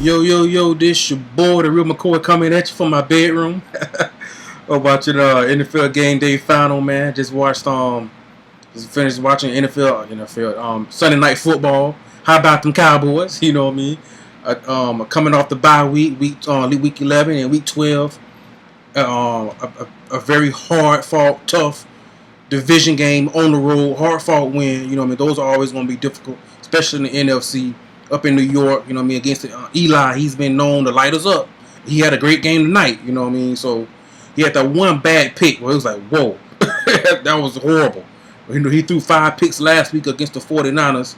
Yo, yo, yo, this your boy, the real McCoy, coming at you from my bedroom. Watching NFL game day final, man. Just finished watching NFL Sunday night football. How about them Cowboys? You know what I mean? Coming off the bye week 11 and week 12. A very hard fought, tough division game on the road, hard fought win. You know what I mean? Those are always going to be difficult, especially in the NFC up in New York. You know what I mean? Against Eli, he's been known to light us up. He had a great game tonight. You know what I mean? So he had that one bad pick where it was like, whoa, that was horrible. You know, he threw 5 picks last week against the 49ers.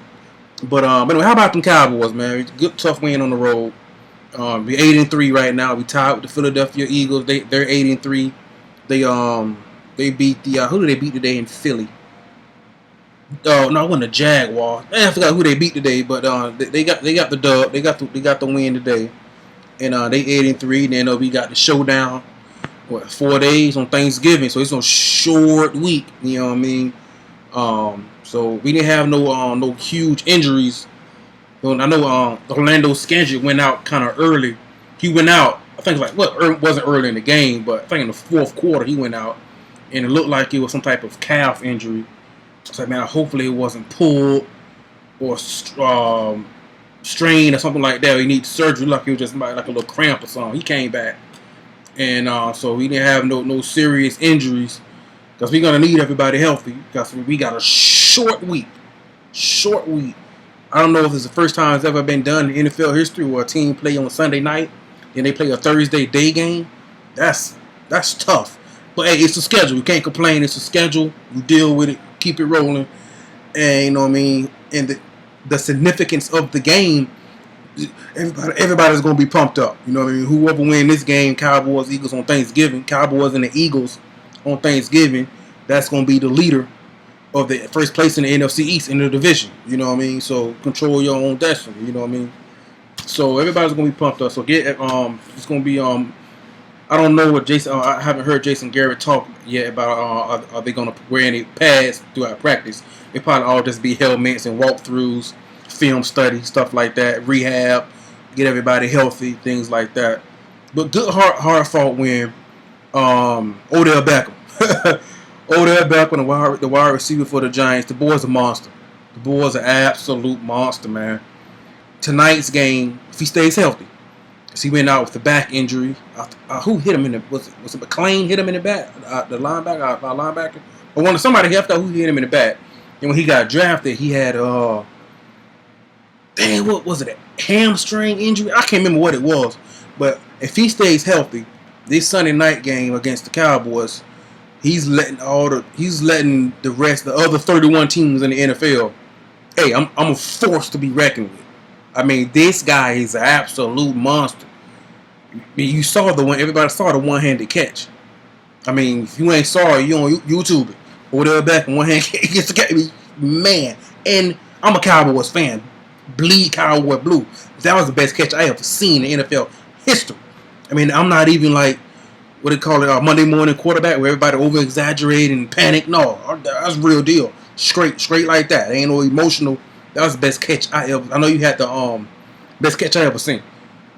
But anyway, how about them Cowboys, man? Good tough win on the road. We're 8-3 right now. We tied with the Philadelphia Eagles. They're 8-3. They beat who did they beat today in Philly? Oh no, it wasn't the Jaguars. I forgot who they beat today, but they got the dub. They got the win today, and they 8-3. Then we got the showdown. 4 days on Thanksgiving, so it's a short week. You know what I mean? So we didn't have no huge injuries. I know Orlando Scandrick went out kind of early. He went out. I think wasn't early in the game, but I think in the fourth quarter he went out, and it looked like it was some type of calf injury. So man, hopefully it wasn't pulled or strained or something like that. He needs surgery. Like it was just like a little cramp or something. He came back, and so we didn't have no serious injuries because we're gonna need everybody healthy because we got a short week. I don't know if it's the first time it's ever been done in NFL history where a team play on a Sunday night and they play a Thursday day game. That's tough. But hey, it's a schedule. You can't complain. It's a schedule. You deal with it. Keep it rolling. And you know what I mean? And the significance of the game, everybody's going to be pumped up. You know what I mean? Whoever win this game, Cowboys, Eagles on Thanksgiving, Cowboys and the Eagles on Thanksgiving, that's going to be the leader of the first place in the NFC East in the division. You know what I mean? So control your own destiny. You know what I mean? So everybody's gonna be pumped up. So it's gonna be I don't know what Jason. I haven't heard Jason Garrett talk yet about are they gonna wear any pads throughout practice? It probably all just be helmets and walkthroughs, film study, stuff like that, rehab, get everybody healthy, things like that. But good hard fought win. Odell Beckham. Odell Beckham, the wide receiver for the Giants. The boy's a monster. The boy's an absolute monster, man. Tonight's game, if he stays healthy, because he went out with the back injury. Who hit him in the? Was it McClain hit him in the back? The linebacker, or somebody left out who hit him in the back. And when he got drafted, he had what was it? A hamstring injury? I can't remember what it was. But if he stays healthy, this Sunday night game against the Cowboys, he's letting the rest, the other 31 teams in the NFL. Hey, I'm a force to be reckoned with. I mean, this guy is an absolute monster. I mean, you saw everybody saw the one-handed catch. I mean, if you ain't saw it, you on YouTube it. Odell Beckham, one-hand catch, man. And I'm a Cowboys fan. Bleed Cowboy blue. That was the best catch I ever seen in NFL history. I mean, I'm not even like, what they call it, Monday morning quarterback where everybody over-exaggerate and panic. No, that's real deal. Straight like that. Ain't no emotional. That was the best catch I ever. I know you had the best catch I ever seen.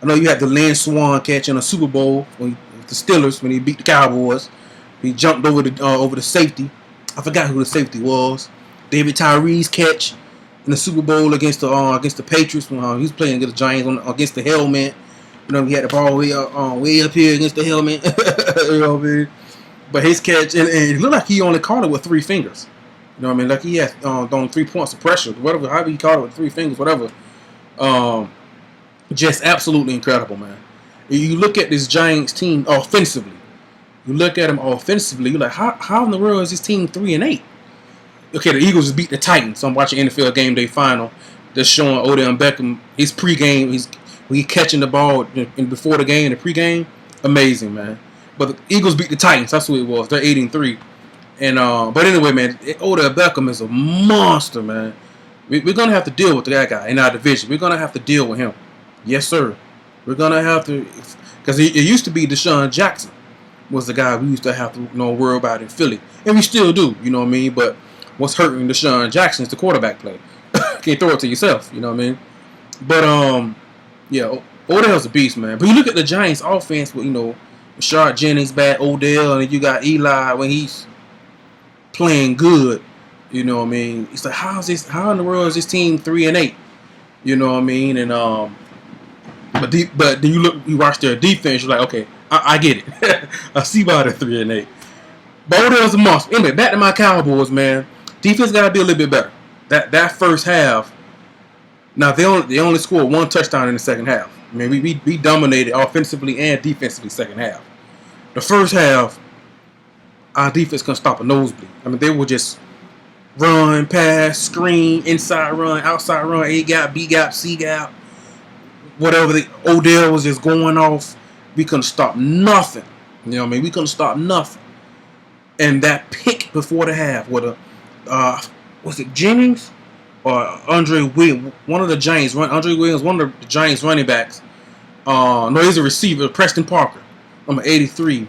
I know you had the Lynn Swan catch in a Super Bowl with the Steelers when he beat the Cowboys. He jumped over the safety. I forgot who the safety was. David Tyree's catch in the Super Bowl against the Patriots when he was playing against the Giants against the helmet. You know, he had the ball way up here against the helmet. You know what I mean? But his catch, and it looked like he only caught it with 3 fingers. You know what I mean? Like he had on 3 points of pressure, whatever. However he caught it with 3 fingers, whatever. Just absolutely incredible, man. You look at this Giants team offensively. You look at them offensively. You're like, how in the world is this team 3-8? Okay, the Eagles just beat the Titans. So I'm watching NFL Game Day Final. Just showing Odell Beckham his pregame. He's catching the ball before the game, the pregame. Amazing, man. But the Eagles beat the Titans. That's what it was. They're 8-3. And but anyway, man, Odell Beckham is a monster, man. We're gonna have to deal with that guy in our division. We're gonna have to deal with him. Yes, sir. We're gonna have to, because it used to be Deshaun Jackson was the guy we used to have to worry about in Philly, and we still do. You know what I mean? But what's hurting Deshaun Jackson is the quarterback play. Can't throw it to yourself. You know what I mean? But yeah, Odell's a beast, man. But you look at the Giants' offense with Rashard Jennings back, Odell, and then you got Eli when he's playing good. You know what I mean? It's like how in the world is this team 3-8? You know what I mean? And but then you watch their defense, you're like, okay, I get it. I see why they're 3-8. But Odell's a monster. Anyway, back to my Cowboys, man. Defense got to be a little bit better. That first half. Now they only scored one touchdown in the second half. I mean, we dominated offensively and defensively second half. The first half, our defense couldn't stop a nosebleed. I mean, they were just run, pass, screen, inside run, outside run, A gap, B gap, C gap, whatever. Odell was just going off. We couldn't stop nothing. You know what I mean? We couldn't stop nothing. And that pick before the half, with was it Jennings or Andre Williams? One of the Giants, Andre Williams, one of the Giants running backs. No, he's a receiver, Preston Parker, number 83.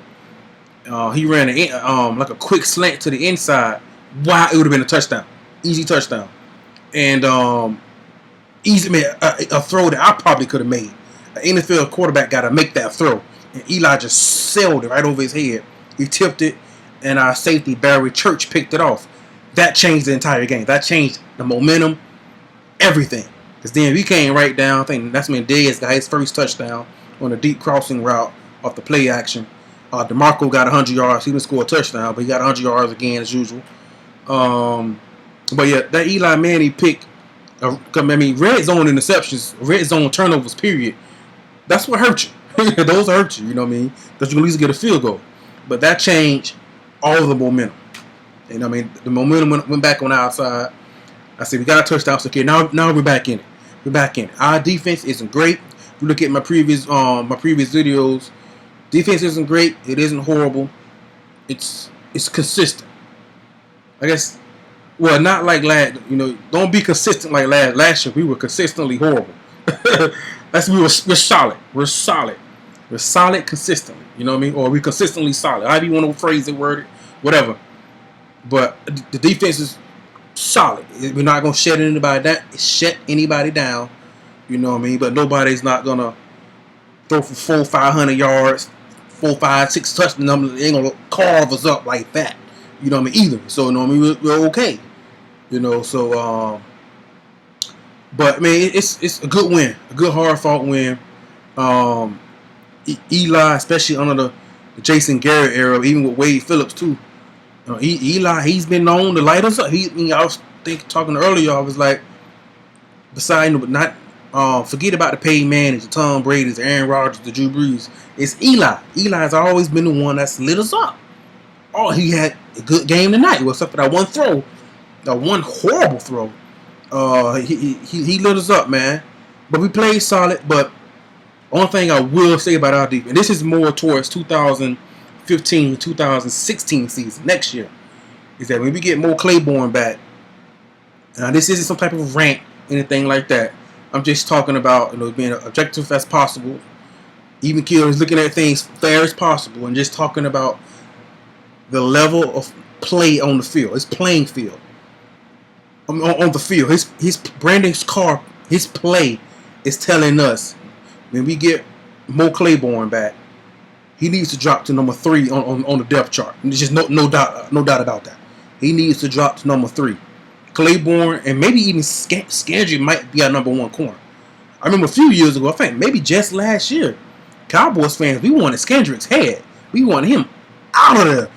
He ran like a quick slant to the inside. Wow, it would have been a touchdown, easy touchdown, and easy man, a throw that I probably could have made. An NFL quarterback got to make that throw, and Eli just sailed it right over his head. He tipped it, and our safety Barry Church picked it off. That changed the entire game. That changed the momentum, everything. Because then we came right down. I think that's when Dez got his first touchdown on a deep crossing route off the play action. DeMarco got 100 yards. He didn't score a touchdown, but he got 100 yards again as usual. But yeah, that Eli Manning pick, red zone interceptions, red zone turnovers, period. That's what hurt you. Those hurt you, you know what I mean? Because you can at least get a field goal. But that changed all of the momentum. You know what I mean? The momentum went back on our side. I said, we got a touchdown. So, okay, now we're back in it. We're back in it. Our defense isn't great. If you look at my previous videos, defense isn't great. It isn't horrible. It's consistent. I guess, well, not like last, don't be consistent like last. Last year, we were consistently horrible. We're solid. We're solid. We're solid consistently. You know what I mean? Or we're consistently solid. However you want to phrase it, word it, whatever. But the defense is solid. We're not going to shut anybody down. You know what I mean? But nobody's not going to throw for 400-500 yards, 4, 5, 6 touchdowns. They ain't going to carve us up like that. You know what I mean? Either. So, you know what I mean? We're okay. So, but, I mean, it's a good win. A good, hard-fought win. Eli, especially under the Jason Garrett era, even with Wade Phillips, too. Eli, he's been known to light us up. I was talking earlier, I was like, besides, not forget about the Peyton Manning, the Tom Brady's, the Aaron Rodgers, the Drew Brees. It's Eli. Eli's always been the one that's lit us up. Oh, he had a good game tonight, except for that one throw, that one horrible throw. He lit us up, man. But we played solid. But only thing I will say about our defense, this is more towards 2015-2016 season next year, is that when we get Mo Claiborne back, this isn't some type of rant, anything like that. I'm just talking about being objective as possible, even killers looking at things fair as possible, and just talking about the level of play on the field, his playing field, on the field. His Brandon's car, his play is telling us when we get Mo Claiborne back, he needs to drop to number 3 on the depth chart. And there's just no doubt about that. He needs to drop to number 3. Claiborne and maybe even Skandrick might be our number 1 corner. I remember a few years ago, I think maybe just last year, Cowboys fans, we wanted Skandrick's head. We wanted him out of there.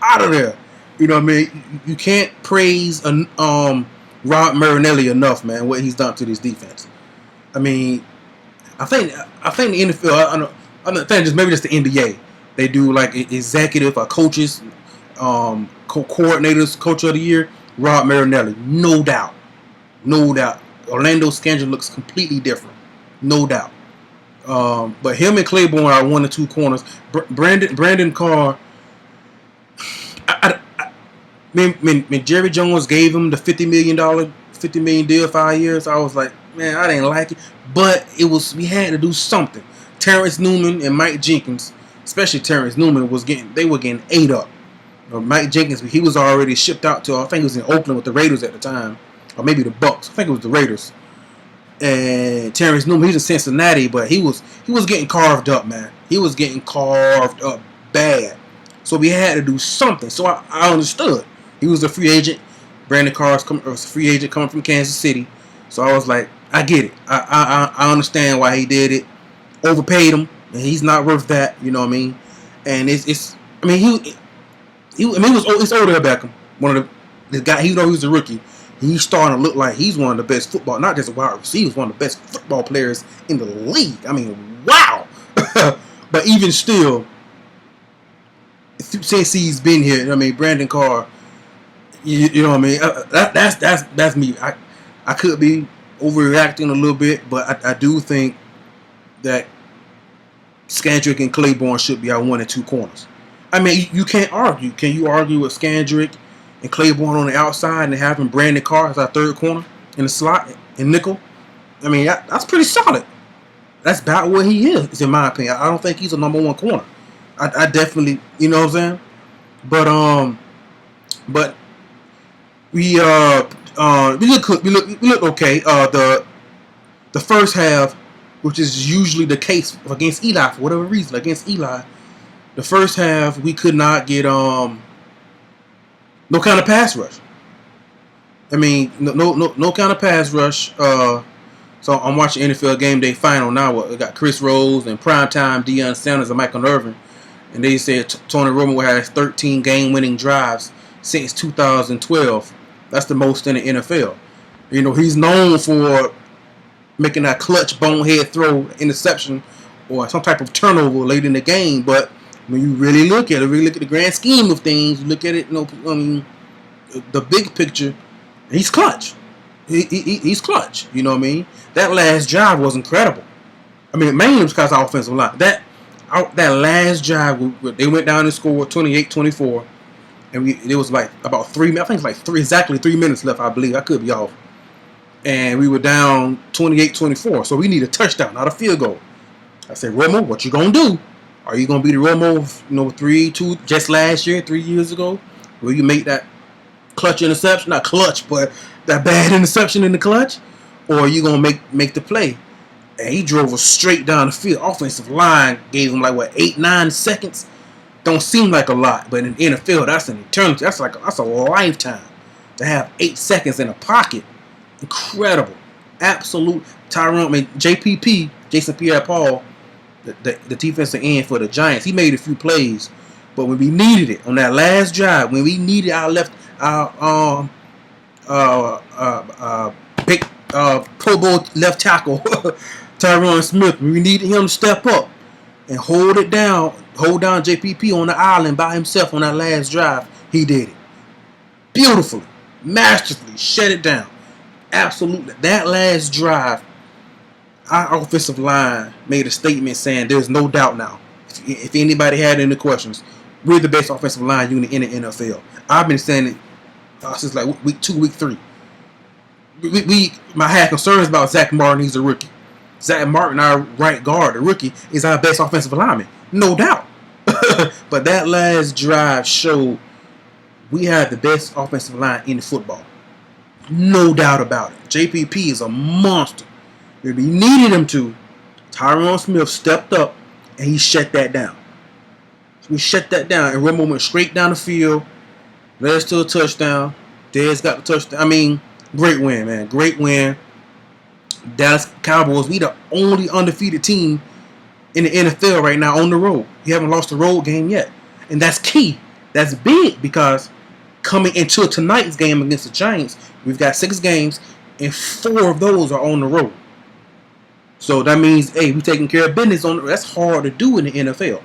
Out of there. You know what I mean? You can't praise Rod Marinelli enough, man, what he's done to this defense. I mean, I think the NFL, I don't think maybe just the NBA. They do like executive or coaches, coordinators, coach of the year, Rod Marinelli. No doubt. Orlando Skandrick looks completely different. No doubt. But him and Claiborne are 1 or 2 corners. Brandon Carr, when Jerry Jones gave him the $50 million deal, 5 years, I was like, man, I didn't like it. But we had to do something. Terrence Newman and Mike Jenkins, especially Terrence Newman, they were getting ate up. Mike Jenkins, he was already shipped out to, I think he was in Oakland with the Raiders at the time, or maybe the Bucks. I think it was the Raiders. And Terrence Newman, he's in Cincinnati, but he was getting carved up, man. He was getting carved up bad. So we had to do something. So I understood. He was a free agent. Brandon Carr's was a free agent coming from Kansas City. So I was like, I get it. I understand why he did it. Overpaid him, and he's not worth that. You know what I mean? And it's I mean it's Odell Beckham, one of the guy. He was a rookie. He's starting to look like he's one of the best football, not just a wide receiver, he's one of the best football players in the league. I mean, wow. But even still, since he's been here, I mean, Brandon Carr, you know what I mean? That's me. I could be overreacting a little bit, but I do think that Scandrick and Claiborne should be our 1 and 2 corners. I mean, you can't argue. Can you argue with Scandrick and Claiborne on the outside and having Brandon Carr as our third corner in the slot and nickel? I mean, that's pretty solid. That's about what he is, in my opinion. I don't think he's a number 1 corner. I definitely, you know what I'm saying? But we look okay. The first half, which is usually the case against Eli for whatever reason, the first half we could not get no kind of pass rush. I mean, no kind of pass rush. So I'm watching NFL Game Day Final now. We got Chris Rose and primetime Deion Sanders and Michael Irvin, and they said Tony Romo has 13 game-winning drives since 2012. That's the most in the NFL. You know, he's known for making that clutch bonehead throw, interception, or some type of turnover late in the game. But when you really look at the grand scheme of things, you look at it, the big picture, he's clutch. He's clutch. You know what I mean? That last drive was incredible. I mean, mainly because of offensive line. That last drive, they went down and scored 28-24, and it was like about 3 minutes. I think it's like exactly 3 minutes left, I believe. I could be off. And we were down 28-24, so we need a touchdown, not a field goal. I said, Romo, what you gonna do? Are you gonna be the Romo of 3-2 just last year, 3 years ago? Will you make that clutch interception? Not clutch, but that bad interception in the clutch? Or are you gonna make the play? And he drove us straight down the field. Offensive line gave him 8-9 seconds. Don't seem like a lot, but in the NFL, that's an eternity. That's a lifetime to have 8 seconds in a pocket. Incredible, absolute Tyrone. I mean, JPP, Jason Pierre-Paul, the defensive end for the Giants. He made a few plays, but when we needed it on that last drive, when we needed our big Pro Bowl left tackle Tyron Smith, we needed him to step up and hold down JPP on the island by himself on that last drive. He did it beautifully, masterfully, shut it down. Absolutely, that last drive, our offensive line made a statement saying there's no doubt now. If anybody had any questions, we're the best offensive line unit in the NFL. I've been saying it since week 2, week 3. I had concerns about Zach Martin. He's a rookie. Zach Martin, our right guard, the rookie, is our best offensive lineman, no doubt. But that last drive showed we had the best offensive line in football, no doubt about it. JPP is a monster. If we needed him to, Tyron Smith stepped up and he shut that down. We shut that down, and Romo went straight down the field, led us to a touchdown. Dez got the touchdown. I mean, great win, man. Great win. Dallas Cowboys, we the only undefeated team in the NFL right now on the road. We haven't lost a road game yet. And that's key. That's big because coming into tonight's game against the Giants, we've got 6 games and 4 of those are on the road. So that means, hey, we're taking care of business on. That's hard to do in the NFL.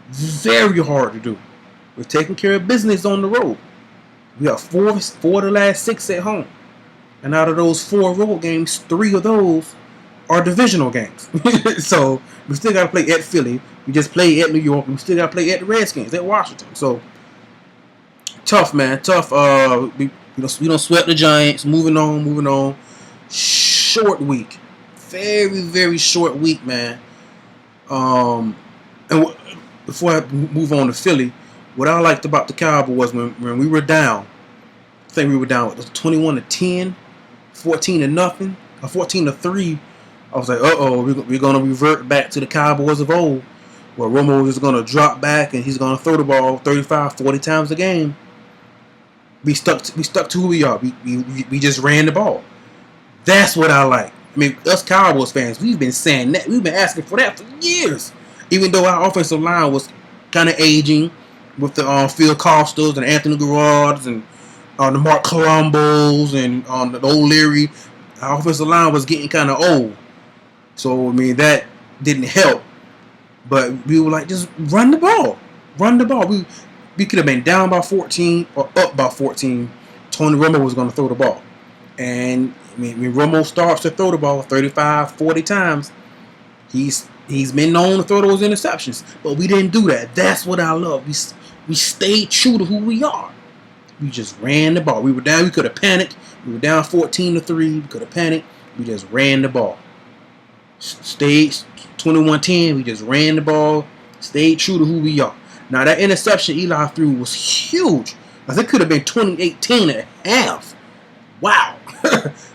Very hard to do. We're taking care of business on the road. We got 4 of the last 6 at home. And out of those 4 road games, 3 of those are divisional games. So we still got to play at Philly. We just played at New York. We still got to play at the Redskins, at Washington. So tough, man. Tough. We don't sweat the Giants. Moving on. Short week. Very, very short week, man. And before I move on to Philly, what I liked about the Cowboys when we were down, I think we were down 21-10, 14-0. 14-3. I was like, we're gonna revert back to the Cowboys of old, where Romo is gonna drop back and he's gonna throw the ball 35, 40 times a game. We stuck to who we are. We just ran the ball. That's what I like. I mean, us Cowboys fans, we've been saying that. We've been asking for that for years. Even though our offensive line was kind of aging with the Phil Costas and Anthony Garrards and the Mark Colombos and the O'Leary, our offensive line was getting kind of old. So, I mean, that didn't help. But we were like, just run the ball. Run the ball. We could have been down by 14 or up by 14. Tony Romo was going to throw the ball. And I mean, when Romo starts to throw the ball 35, 40 times, he's been known to throw those interceptions. But we didn't do that. That's what I love. We stayed true to who we are. We just ran the ball. We were down. We could have panicked. We were down 14-3. We could have panicked. We just ran the ball. Stayed 21-10. We just ran the ball. Stayed true to who we are. Now, that interception Eli threw was huge. I think it could have been 28-10 at half. Wow.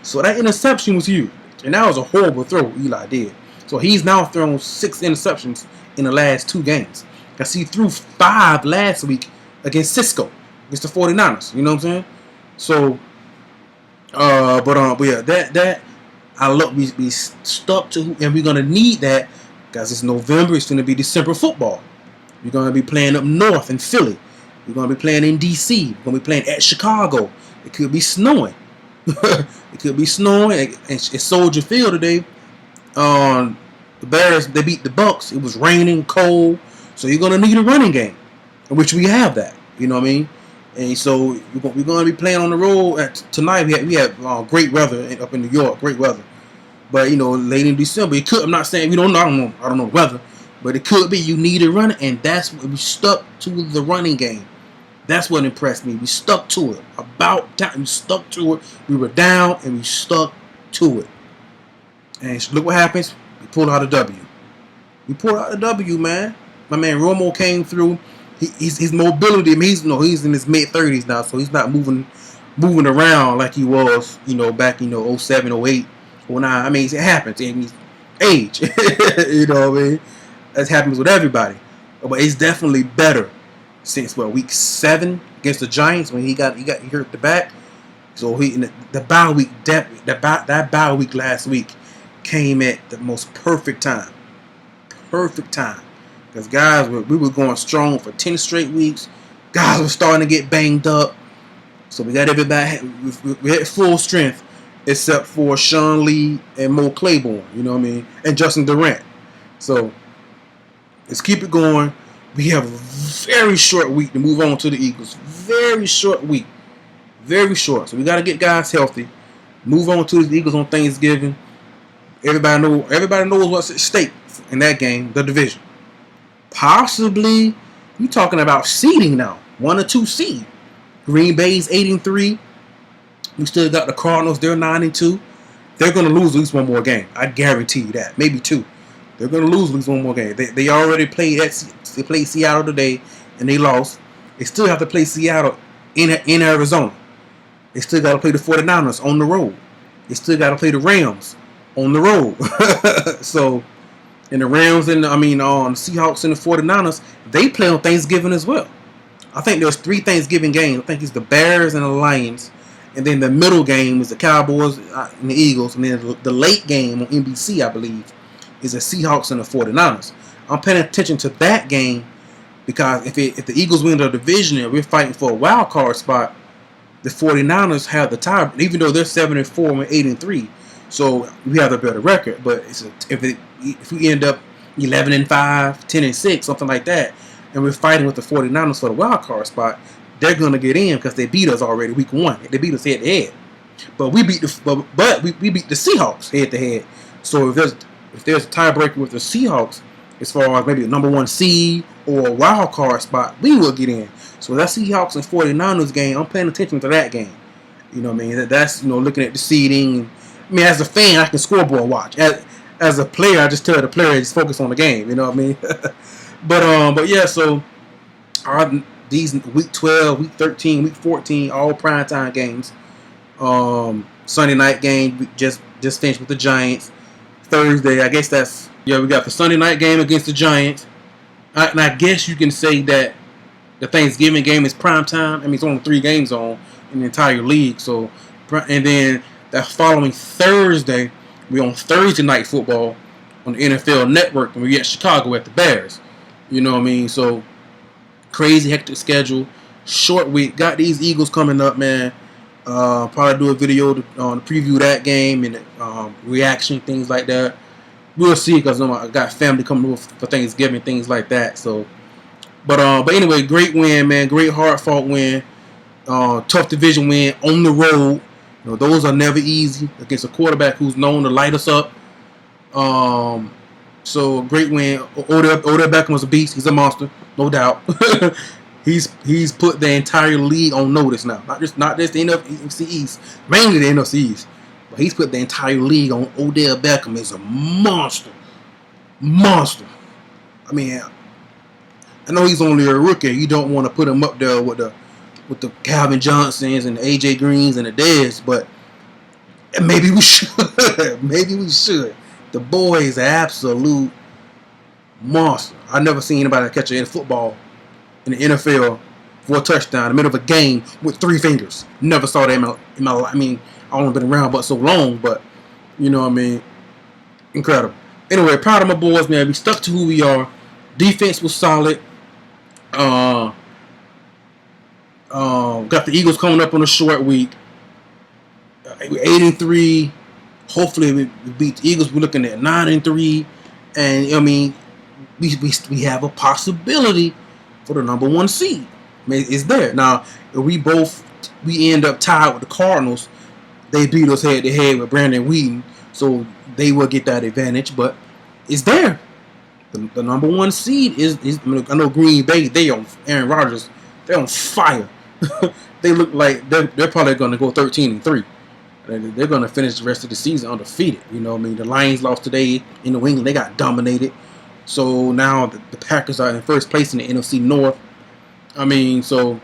So that interception was huge. And that was a horrible throw Eli did. So he's now thrown 6 interceptions in the last 2 games. Because he threw 5 last week against Cisco, against the 49ers. You know what I'm saying? So, but yeah, that I love. We stuck to, and we're gonna need that because it's November. It's gonna be December football. We're gonna be playing up north in Philly. We're gonna be playing in DC. We're gonna be playing at Chicago. It could be snowing. It could be snowing. It's Soldier Field today. The Bears, they beat the Bucks. It was raining, cold. So you're gonna need a running game, in which we have that. You know what I mean? And so we're gonna be playing on the road tonight. We have great weather up in New York. Great weather. But late in December, it could. I'm not saying we don't know. I don't know the weather, but it could be you need a runner, and that's what we stuck to the running game. That's what impressed me. We stuck to it. About time, we stuck to it. We were down, and we stuck to it. And look what happens. We pulled out a W. We pulled out a W, man. My man Romo came through. His mobility. I mean, he's in his mid-30s now, so he's not moving around like he was, back in 07, 08, 09. I mean, it happens. I mean, age. You know what I mean? That happens with everybody. But it's definitely better since week 7 against the Giants when he hurt the back. So the bye week that bye week last week came at the most perfect time. Perfect time. Because guys, we were going strong for 10 straight weeks. Guys were starting to get banged up. So we got everybody. We had full strength except for Sean Lee and Mo Claiborne. You know what I mean? And Justin Durant. So let's keep it going. We have a very short week to move on to the Eagles. Very short week. Very short. So we got to get guys healthy. Move on to the Eagles on Thanksgiving. Everybody knows what's at stake in that game, the division. Possibly, you're talking about seeding now. 1 or 2 seed. Green Bay's 8-3. We still got the Cardinals. They're 9-2. They're going to lose at least one more game. I guarantee you that. Maybe 2. They're going to lose at least one more game. They already played they played Seattle today, and they lost. They still have to play Seattle in Arizona. They still got to play the 49ers on the road. They still got to play the Rams on the road. So, and the Rams and the Seahawks and the 49ers, they play on Thanksgiving as well. I think there's 3 Thanksgiving games. I think it's the Bears and the Lions. And then the middle game is the Cowboys and the Eagles. And then the late game on NBC, I believe, is the Seahawks and the 49ers. I'm paying attention to that game because if the Eagles win the division and we're fighting for a wild card spot, the 49ers have the tie, even though they're 7-4 and 8-3. So we have a better record. But if we end up 11-5, 10-6, something like that, and we're fighting with the 49ers for the wild card spot, they're gonna get in because they beat us already week 1. They beat us head to head. But we beat we beat the Seahawks head to head. So if there's a tiebreaker with the Seahawks, as far as maybe a number 1 seed or a wild card spot, we will get in. So that Seahawks and 49ers game, I'm paying attention to that game. You know what I mean? That's looking at the seeding. I mean, as a fan, I can scoreboard watch. As a player, I just tell the player just focus on the game. You know what I mean? But yeah. So these week 12, week 13, week 14, all primetime games. Sunday night game we just finished with the Giants. Thursday, I guess that's we got the Sunday night game against the Giants. And I guess you can say that the Thanksgiving game is prime time. I mean, it's only 3 games on in the entire league. So, and then that following Thursday, we on Thursday night football on the NFL Network, and we get Chicago at the Bears. You know what I mean? So, crazy hectic schedule, short week. Got these Eagles coming up, man. Probably do a video to preview that game and reaction, things like that. We'll see, because I got family coming over for Thanksgiving, things like that. So, but anyway, great win, man. Great hard fought win. Tough division win on the road. You know, those are never easy against a quarterback who's known to light us up. So great win. Odell Beckham was a beast. He's a monster, no doubt. He's put the entire league on notice now. Not just the NFC East, mainly the NFC East. But he's put the entire league on Odell Beckham is a monster. Monster. I mean, I know he's only a rookie. You don't want to put him up there with the Calvin Johnsons and the AJ Greens and the Dez, but maybe we should. Maybe we should. The boy is an absolute monster. I've never seen anybody catch a football in the NFL for a touchdown in the middle of a game with 3 fingers. Never saw that in my life. I mean, I've only been around but so long, but you know what I mean? Incredible. Anyway, proud of my boys, man. We stuck to who we are. Defense was solid. Got the Eagles coming up on a short week. 8-3. Hopefully we beat the Eagles. We're looking at 9-3, and I mean, we have a possibility for the number 1 seed. I mean, it's there now. If we end up tied with the Cardinals, they beat us head to head with Brandon Wheaton, so they will get that advantage. But it's there. The number 1 seed is I know Green Bay. They on Aaron Rodgers. They're on fire. They look like they're probably going to go 13-3. They're going to finish the rest of the season undefeated. You know what I mean? The Lions lost today in New England. They got dominated. So now the Packers are in first place in the NFC North. I mean, so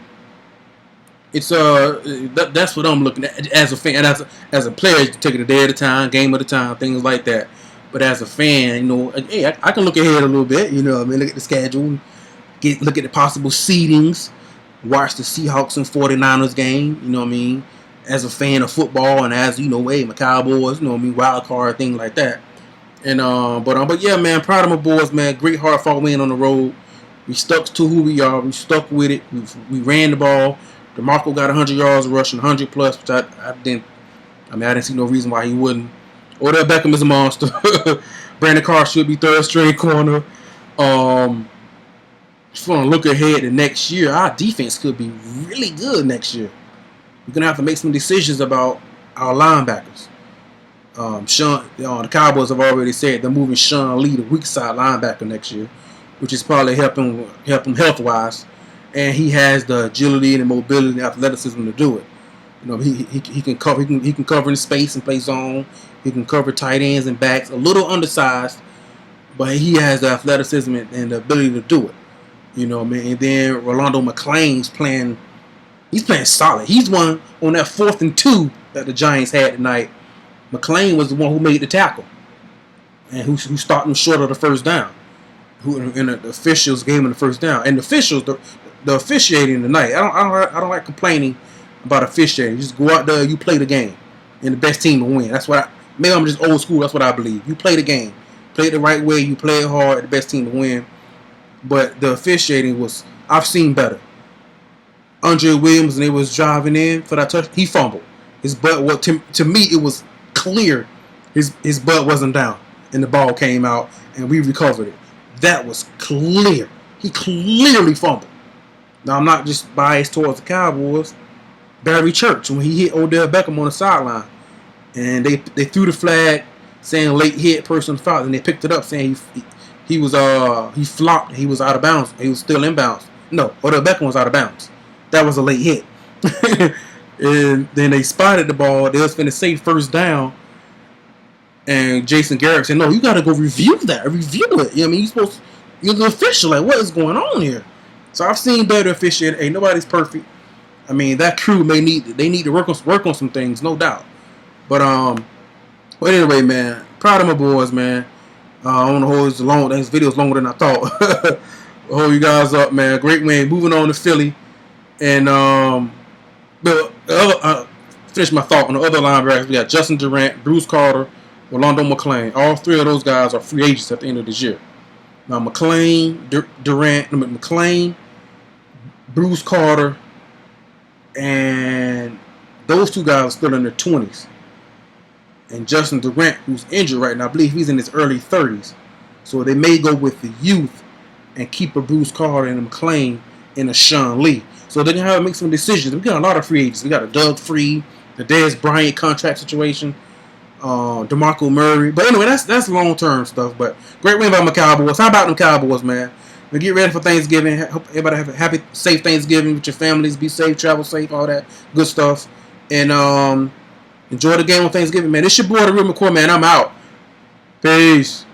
it's that's what I'm looking at as a fan. And as a player, you take it a day at a time, game at a time, things like that. But as a fan, you know, hey, I can look ahead a little bit. You know what I mean? Look at the schedule, look at the possible seedings, watch the Seahawks and 49ers game. You know what I mean? As a fan of football and as, you know, hey, my Cowboys, you know what I mean, wild card, thing like that. And but yeah, man, proud of my boys, man. Great hard fought win on the road. We stuck to who we are. We stuck with it. We ran the ball. DeMarco got 100 yards rushing, 100 plus, which I didn't see no reason why he wouldn't. Odell Beckham is a monster. Brandon Carr should be 3rd string corner. Just want to look ahead to next year. Our defense could be really good next year. We're going to have to make some decisions about our linebackers. The Cowboys have already said they're moving Sean Lee, the weak side linebacker, next year, which is probably help him health-wise. And he has the agility and the mobility and athleticism to do it. You know, he can cover in space and play zone. He can cover tight ends and backs. A little undersized, but he has the athleticism and the ability to do it. You know what I mean? And then Rolando McClain's playing. He's playing solid. He's one on that 4th and 2 that the Giants had tonight. McClain was the one who made the tackle and who stopped him short of the first down. And the officials gave him the first down. And the officials, the officiating tonight. I don't like complaining about officiating. You just go out there, you play the game, and the best team will win. That's what. Maybe I'm just old school. That's what I believe. You play the game, play it the right way. You play it hard. The best team to win. But the officiating I've seen better. Andre Williams, and they was driving in for that touch. He fumbled. His butt, to me, it was clear his butt wasn't down, and the ball came out, and we recovered it. That was clear. He clearly fumbled. Now, I'm not just biased towards the Cowboys. Barry Church, when he hit Odell Beckham on the sideline, and they threw the flag saying late hit, person foul, and they picked it up saying he flopped. He was out of bounds. He was still in bounds. No, Odell Beckham was out of bounds. That was a late hit. And then they spotted the ball. They was finna say first down. And Jason Garrett said, no, you got to go review that. Review it. You know what I mean? You're the official. Like, what is going on here? So I've seen better officiating. Ain't nobody's perfect. I mean, that crew they need to work on some things, no doubt. But anyway, man, proud of my boys, man. I don't want to hold this long. This video's longer than I thought. Hold you guys up, man. Great win. Moving on to Philly, and finish my thought on the other linebackers. We got Justin Durant, Bruce Carter, Rolando McClain. All three of those guys are free agents at the end of this year. Now McClain, Bruce Carter, and those two guys are still in their 20s. And Justin Durant, who's injured right now, I believe he's in his early 30s. So they may go with the youth and keep a Bruce Carter and a McClain and a Sean Lee. So they're going to have to make some decisions. We got a lot of free agents. We got a Doug Free, the Dez Bryant contract situation, DeMarco Murray. But anyway, that's long-term stuff. But great win by my Cowboys. How about them Cowboys, man? We get ready for Thanksgiving. Hope everybody have a happy, safe Thanksgiving with your families. Be safe, travel safe, all that good stuff. And enjoy the game on Thanksgiving, man. It's your boy, The Real McCoy, man. I'm out. Peace.